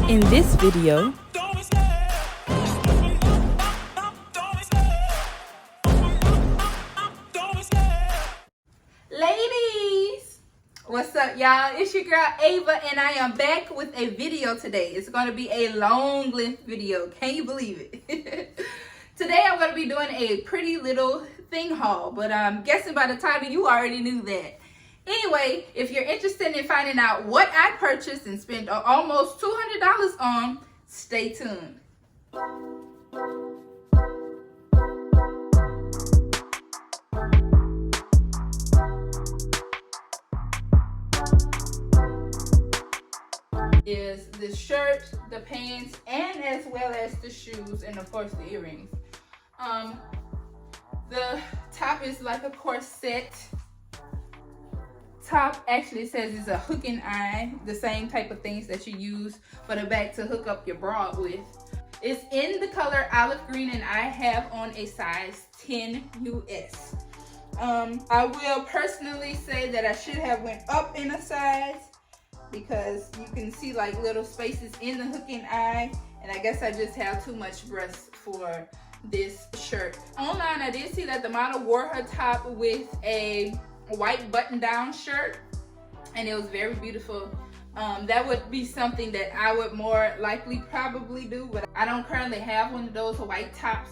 In this video, ladies, what's up, y'all? It's your girl Ava, and I am back with a video today. It's going to be a long length video. Can you believe it? Today I'm going to be doing a pretty little thing haul, but I'm guessing by the title you already knew that. Anyway, if you're interested in finding out what I purchased and spent almost $200 on, stay tuned. Is the shirt, the pants, and as well as the shoes, and of course the earrings. The top is like a corset top. Actually says it's a hook and eye, the same type of things that you use for the back to hook up your bra with. It's in the color olive green, and I have on a size 10 US. I will personally say that I should have went up in a size, because you can see like little spaces in the hook and eye, and I guess I just have too much breast for this shirt. Online I did see that the model wore her top with a white button down shirt, and it was very beautiful. That would be something that I would more likely probably do, but I don't currently have one of those white tops,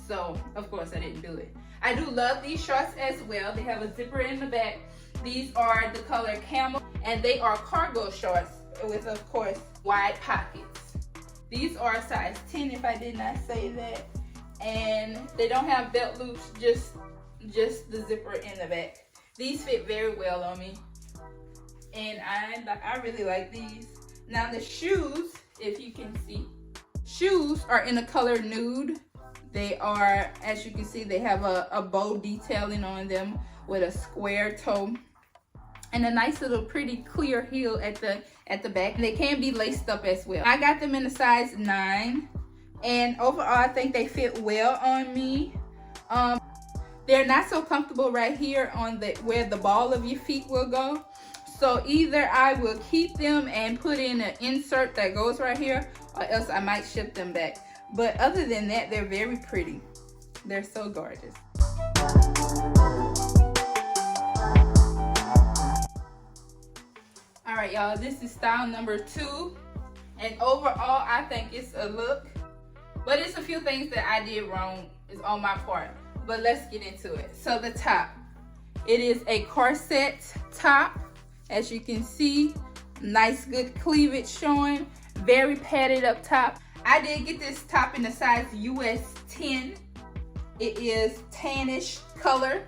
so of course I didn't do it. I do love these shorts as well. They have a zipper in the back. These are the color camel, and they are cargo shorts with, of course, wide pockets. These are size 10 if I did not say that, and they don't have belt loops, just the zipper in the back. These fit very well on me, and I really like these. Now the shoes, if you can see, shoes are in the color nude. They are, as you can see, they have a bow detailing on them with a square toe and a nice little pretty clear heel at the back. And they can be laced up as well. I got them in a size 9, and overall I think they fit well on me. They're not so comfortable right here on where the ball of your feet will go. So either I will keep them and put in an insert that goes right here, or else I might ship them back. But other than that, they're very pretty. They're so gorgeous. All right, y'all, this is style number 2. And overall, I think it's a look. But it's a few things that I did wrong is on my part. But let's get into it. So the top, it is a corset top. As you can see, nice good cleavage showing, very padded up top. I did get this top in the size US 10. It is tannish color,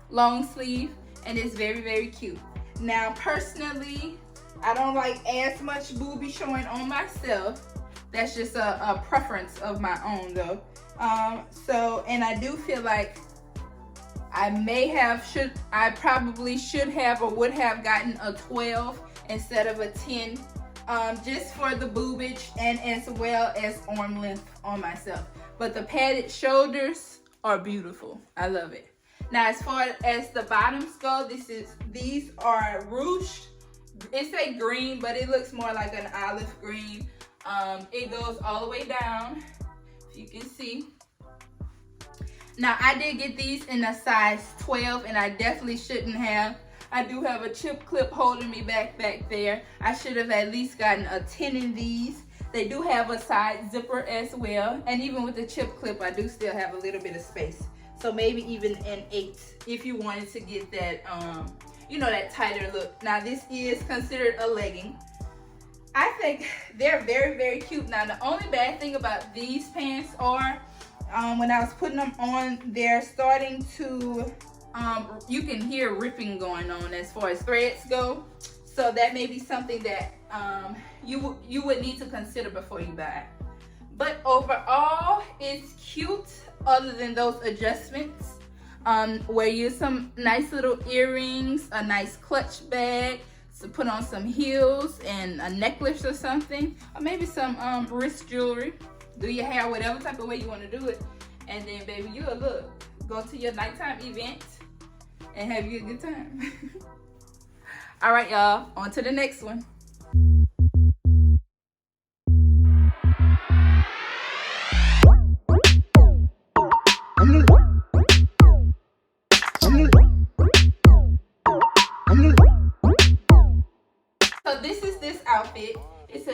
long sleeve, and it's very, very cute. Now personally, I don't like as much boobie showing on myself. That's just a preference of my own though. And I do feel like I probably should have or would have gotten a 12 instead of a 10, just for the boobage and as well as arm length on myself. But the padded shoulders are beautiful. I love it. Now as far as the bottoms go, these are ruched. It's a green, but it looks more like an olive green. It goes all the way down, if you can see. Now I did get these in a size 12, and I definitely shouldn't have. I do have a chip clip holding me back there. I should have at least gotten a 10 in these. They do have a side zipper as well, and even with the chip clip, I do still have a little bit of space. So maybe even an 8 if you wanted to get that, that tighter look. Now this is considered a legging. I think they're very, very cute. Now the only bad thing about these pants are, when I was putting them on, they're starting to, you can hear ripping going on as far as threads go. So that may be something that you would need to consider before you buy. But overall, it's cute other than those adjustments. Where you some nice little earrings, a nice clutch bag, to put on some heels and a necklace or something, or maybe some wrist jewelry. Do your hair whatever type of way you want to do it, and then baby, you'll look. Go to your nighttime event and have you a good time. All right, y'all, on to the next one.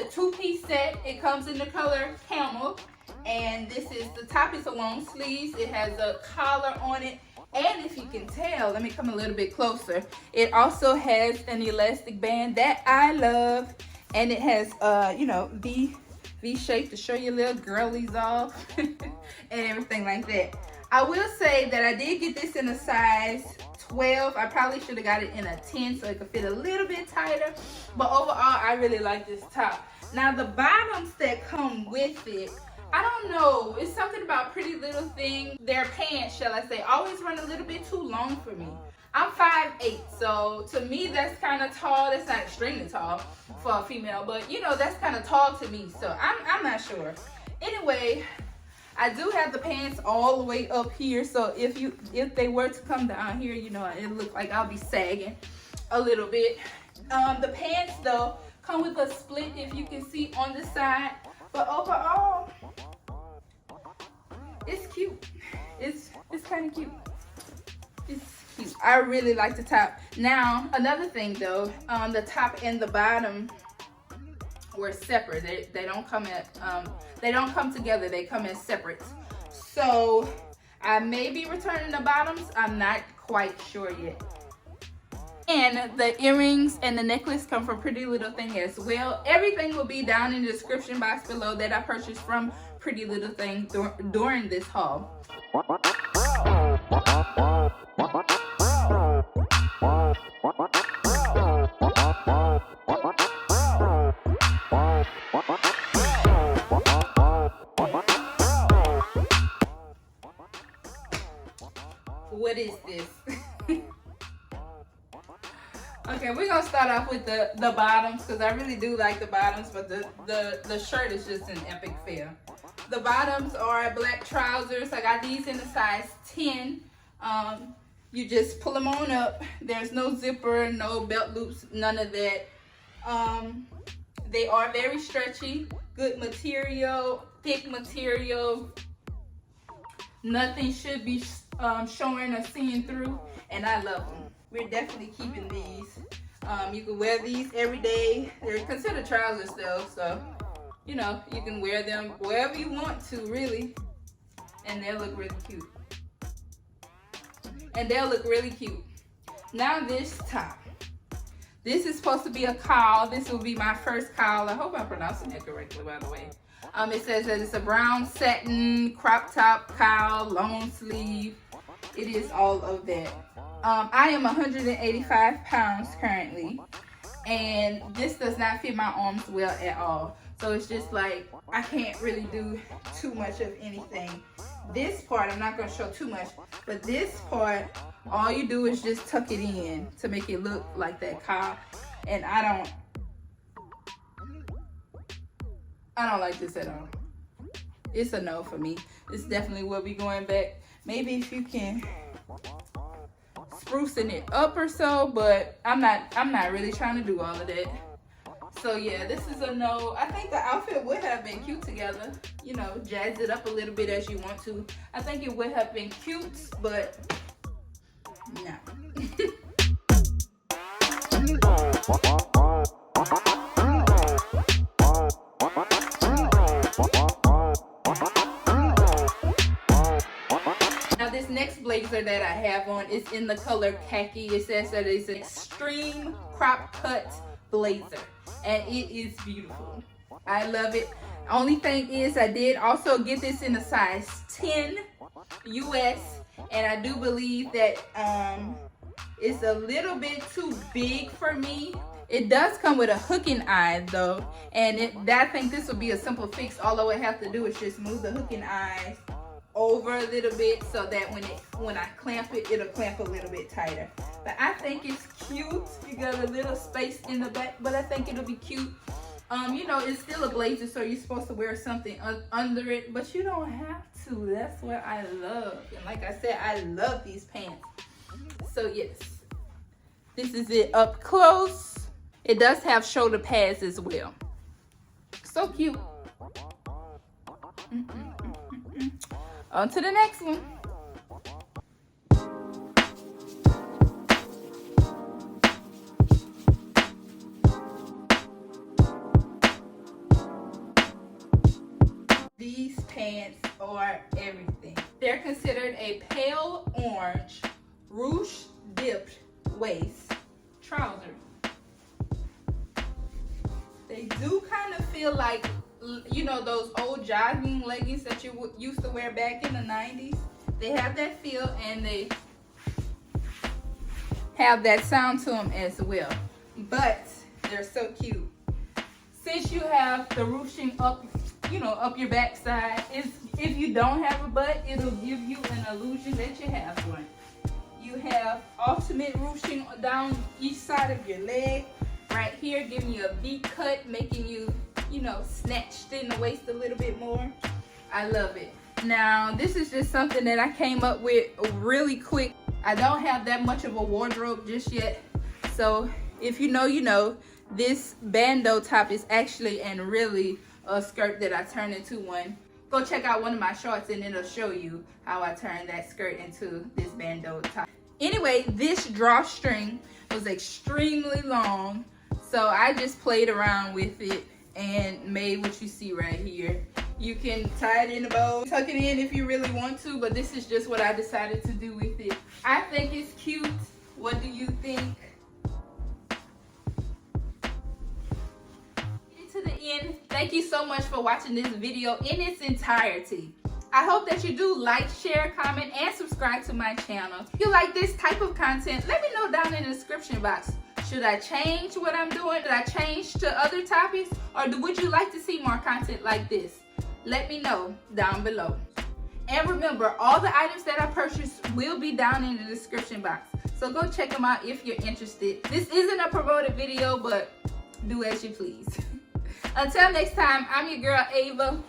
a two-piece set. It comes in the color camel. And this is, the top is a long sleeves. It has a collar on it. And if you can tell, let me come a little bit closer. It also has an elastic band that I love. And it has, you know, V shape to show your little girlies off and everything like that. I will say that I did get this in a size 12. I probably should have got it in a 10 so it could fit a little bit tighter. But overall, I really like this top. Now the bottoms that come with it, I don't know. It's something about Pretty Little Thing. Their pants, shall I say, always run a little bit too long for me. I'm 5'8", so to me that's kind of tall. That's not extremely tall for a female, but you know, that's kind of tall to me. So I'm not sure. Anyway, I do have the pants all the way up here. So if they were to come down here, you know, it look like I'll be sagging a little bit. The pants though come with a split, if you can see on the side. But overall, it's cute. It's kind of cute. It's cute. I really like the top. Now, another thing though, the top and the bottom were separate. They don't come together. They come as separate. So I may be returning the bottoms. I'm not quite sure yet. And the earrings and the necklace come from Pretty Little Thing as well. Everything will be down in the description box below that I purchased from Pretty Little Thing during this haul. What is this? Okay, we're gonna start off with the bottoms because I really do like the bottoms, but the shirt is just an epic fail. The bottoms are black trousers. I got these in a size 10. You just pull them on up. There's no zipper, no belt loops, none of that. They are very stretchy, good material, thick material. Nothing should be showing or seeing through, and I love them. We're definitely keeping these. You can wear these every day. They're considered trousers though, so you know, you can wear them wherever you want to, really. And they'll look really cute. Now this top. This is supposed to be a cowl. This will be my first cowl. I hope I'm pronouncing it correctly, by the way. It says that it's a brown satin crop top cowl, long sleeve. It is all of that. I am 185 pounds currently, and this does not fit my arms well at all. So it's just like, I can't really do too much of anything. This part, I'm not gonna show too much, but this part, all you do is just tuck it in to make it look like that cowl. And I don't like this at all. It's a no for me. This definitely will be going back. Maybe if you can sprucing it up or so, but I'm not really trying to do all of that. So yeah, this is a no. I think the outfit would have been cute together. You know, jazz it up a little bit as you want to. I think it would have been cute, but no. Now this next blazer that I have on is in the color khaki. It says that it's an extreme crop cut blazer, and it is beautiful. I love it. Only thing is, I did also get this in a size 10 US, and I do believe that it's a little bit too big for me. It does come with a hooking eye though, and I think this will be a simple fix. All I would have to do is just move the hooking eyes over a little bit so that when I clamp it, it'll clamp a little bit tighter. But I think it's cute. You got a little space in the back, but I think it'll be cute. You know, it's still a blazer, so you're supposed to wear something under it, but you don't have to. That's what I love. And like I said, I love these pants. So yes, this is it up close. It does have shoulder pads as well. So cute. On to the next one. These pants are everything. They're considered a pale orange, ruche dipped waist trouser. They do kind of feel like, you know, those old jogging leggings that you used to wear back in the 90s. They have that feel and they have that sound to them as well. But they're so cute. Since you have the ruching up, you know, up your backside, if you don't have a butt, it'll give you an illusion that you have one. You have ultimate ruching down each side of your leg. Right here, giving you a V cut, making you, you know, snatched in the waist a little bit more. I love it. Now, this is just something that I came up with really quick. I don't have that much of a wardrobe just yet. So if you know, you know, this bandeau top is actually and really a skirt that I turned into one. Go check out one of my shorts and it'll show you how I turned that skirt into this bandeau top. Anyway, this drawstring was extremely long. So I just played around with it and made what you see right here. You can tie it in a bow, tuck it in if you really want to, but this is just what I decided to do with it. I think it's cute. What do you think? To the end, thank you so much for watching this video in its entirety. I hope that you do like, share, comment, and subscribe to my channel. If you like this type of content, let me know down in the description box. Should I change what I'm doing? Should I change to other topics? Or would you like to see more content like this? Let me know down below. And remember, all the items that I purchased will be down in the description box. So go check them out if you're interested. This isn't a promoted video, but do as you please. Until next time, I'm your girl Ava.